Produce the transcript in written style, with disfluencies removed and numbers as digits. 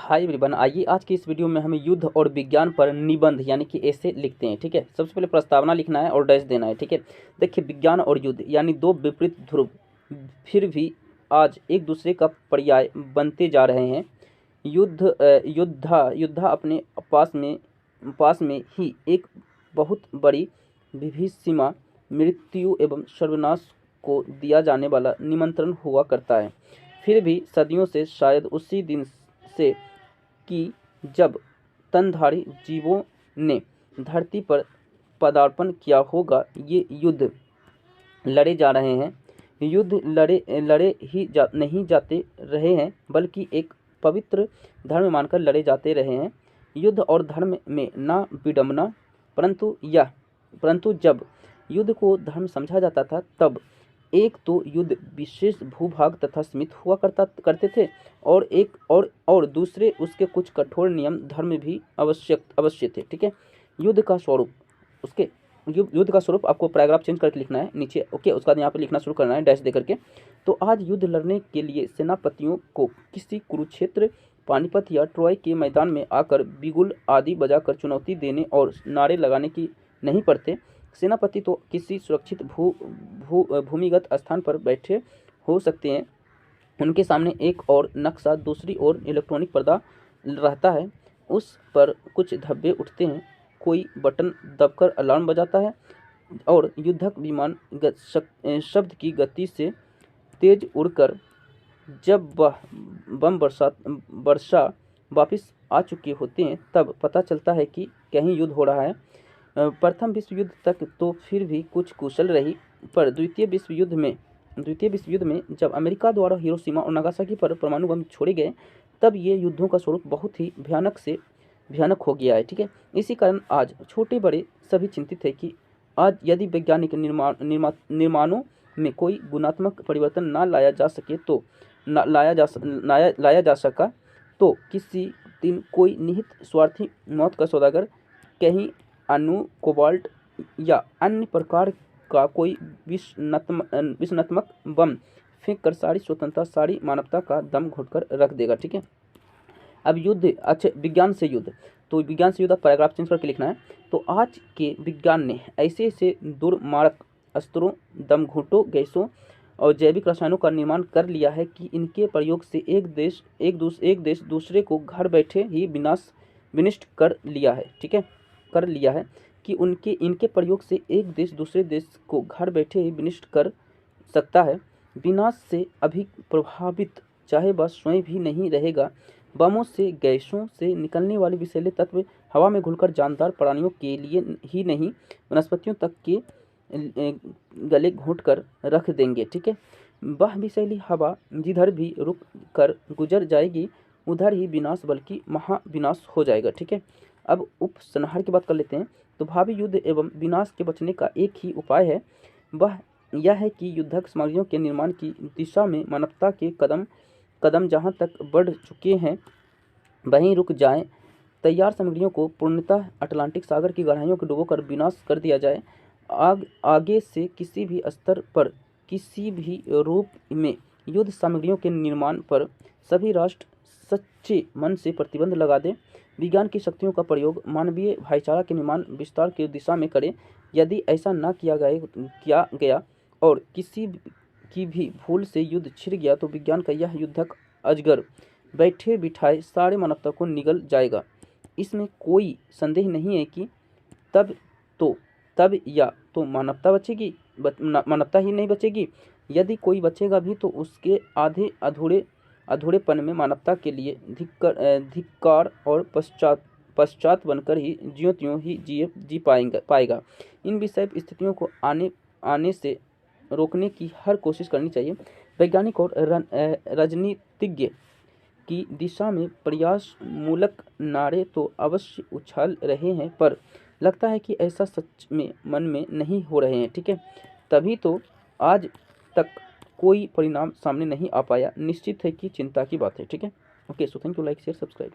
Hi everyone, आइए आज की इस वीडियो में हम युद्ध और विज्ञान पर निबंध यानी कि ऐसे लिखते हैं। ठीक है, सबसे पहले प्रस्तावना लिखना है और डैश देना है। ठीक है, देखिए विज्ञान और युद्ध यानी दो विपरीत ध्रुव फिर भी आज एक दूसरे का पर्याय बनते जा रहे हैं। युद्धा अपने पास में ही एक बहुत बड़ी विभीषिमा मृत्यु एवं सर्वनाश को दिया जाने वाला निमंत्रण हुआ करता है। फिर भी सदियों से, शायद उसी दिन से कि जब स्तनधारी जीवों ने धरती पर पदार्पण किया होगा, ये युद्ध लड़े जा रहे हैं। युद्ध नहीं जाते रहे हैं, बल्कि एक पवित्र धर्म मानकर लड़े जाते रहे हैं। युद्ध और धर्म में ना विडंबना, परंतु जब युद्ध को धर्म समझा जाता था, तब एक तो युद्ध विशेष भूभाग तथा सीमित हुआ करते थे, और दूसरे उसके कुछ कठोर नियम धर्म भी अवश्य थे। ठीक है, युद्ध का स्वरूप आपको पैराग्राफ चेंज करके लिखना है नीचे। ओके, उसके बाद यहाँ पे लिखना शुरू करना है डैश दे करके। तो आज युद्ध लड़ने के लिए सेनापतियों को किसी कुरुक्षेत्र, पानीपत या ट्रॉय के मैदान में आकर बिगुल आदि बजाकर चुनौती देने और नारे लगाने की नहीं पड़ते। सेनापति तो किसी सुरक्षित भूमिगत स्थान पर बैठे हो सकते हैं। उनके सामने एक और नक्शा, दूसरी ओर इलेक्ट्रॉनिक पर्दा रहता है। उस पर कुछ धब्बे उठते हैं, कोई बटन दबकर अलार्म बजाता है और युद्धक विमान शब्द की गति से तेज उड़कर जब वह बम वर्षा वापिस आ चुके होते हैं, तब पता चलता है कि कहीं युद्ध हो रहा है। प्रथम विश्व युद्ध तक तो फिर भी कुछ कुशल रही, पर द्वितीय विश्व युद्ध में जब अमेरिका द्वारा हिरोशिमा और नागासाकी पर परमाणु बम छोड़े गए, तब ये युद्धों का स्वरूप बहुत ही भयानक हो गया है। ठीक है, इसी कारण आज छोटे बड़े सभी चिंतित है कि आज यदि वैज्ञानिक निर्माणों में कोई गुणात्मक परिवर्तन ना लाया जा सका, तो किसी दिन कोई निहित स्वार्थी मौत का सौदागर कहीं अणु, कोबाल्ट या अन्य प्रकार का कोई विस्फोटनात्मक बम फेंक कर सारी स्वतंत्रता, सारी मानवता का दम घोटकर रख देगा। ठीक है, अब विज्ञान से युद्ध। तो विज्ञान से युद्ध पैराग्राफ चेंज करके लिखना है। तो आज के विज्ञान ने ऐसे दुर्मारक अस्त्रों, दमघोंटों, गैसों और जैविक रसायनों का निर्माण कर लिया है कि इनके प्रयोग से एक देश दूसरे को घर बैठे ही विनिष्ट कर लिया है। ठीक है, कर लिया है कि इनके प्रयोग से एक देश दूसरे देश को घर बैठे ही विनिष्ट कर सकता है। विनाश से अभी प्रभावित चाहे वह स्वयं भी नहीं रहेगा। बमों से, गैसों से निकलने वाले विषैले तत्व हवा में घुलकर जानदार प्राणियों के लिए ही नहीं, वनस्पतियों तक के गले घोंट कर रख देंगे। ठीक है, वह विषैली हवा जिधर भी रुक कर गुजर जाएगी, उधर ही विनाश बल्कि महाविनाश हो जाएगा। ठीक है, अब उपसंहार की बात कर लेते हैं। तो भावी युद्ध एवं विनाश के बचने का एक ही उपाय है, वह यह है कि युद्धक सामग्रियों के निर्माण की दिशा में मानवता के कदम जहाँ तक बढ़ चुके हैं वहीं रुक जाएं। तैयार सामग्रियों को पूर्णतः अटलांटिक सागर की गहराइयों को डुबोकर विनाश कर दिया जाए। आगे से किसी भी स्तर पर, किसी भी रूप में युद्ध सामग्रियों के निर्माण पर सभी राष्ट्र सच्चे मन से प्रतिबंध लगा दें। विज्ञान की शक्तियों का प्रयोग मानवीय भाईचारा के निर्माण विस्तार की दिशा में करें। यदि ऐसा न किया गया और किसी की भी भूल से युद्ध छिड़ गया, तो विज्ञान का यह युद्धक अजगर बैठे बिठाए सारे मानवता को निगल जाएगा। इसमें कोई संदेह नहीं है कि तब या तो मानवता बचेगी, मानवता ही नहीं बचेगी। यदि कोई बचेगा भी तो उसके आधे अधूरेपन में मानवता के लिए धिक्कार और पश्चात बनकर ही ज्यों त्यों ही जी पाएगा। इन विषय स्थितियों को आने से रोकने की हर कोशिश करनी चाहिए। वैज्ञानिक और राजनीतिज्ञ की दिशा में प्रयास मूलक नारे तो अवश्य उछाल रहे हैं, पर लगता है कि ऐसा सच में मन में नहीं हो रहे हैं। ठीक है, तभी तो आज तक कोई परिणाम सामने नहीं आ पाया। निश्चित है कि चिंता की बात है। ठीक है, okay, so thank you, like share subscribe.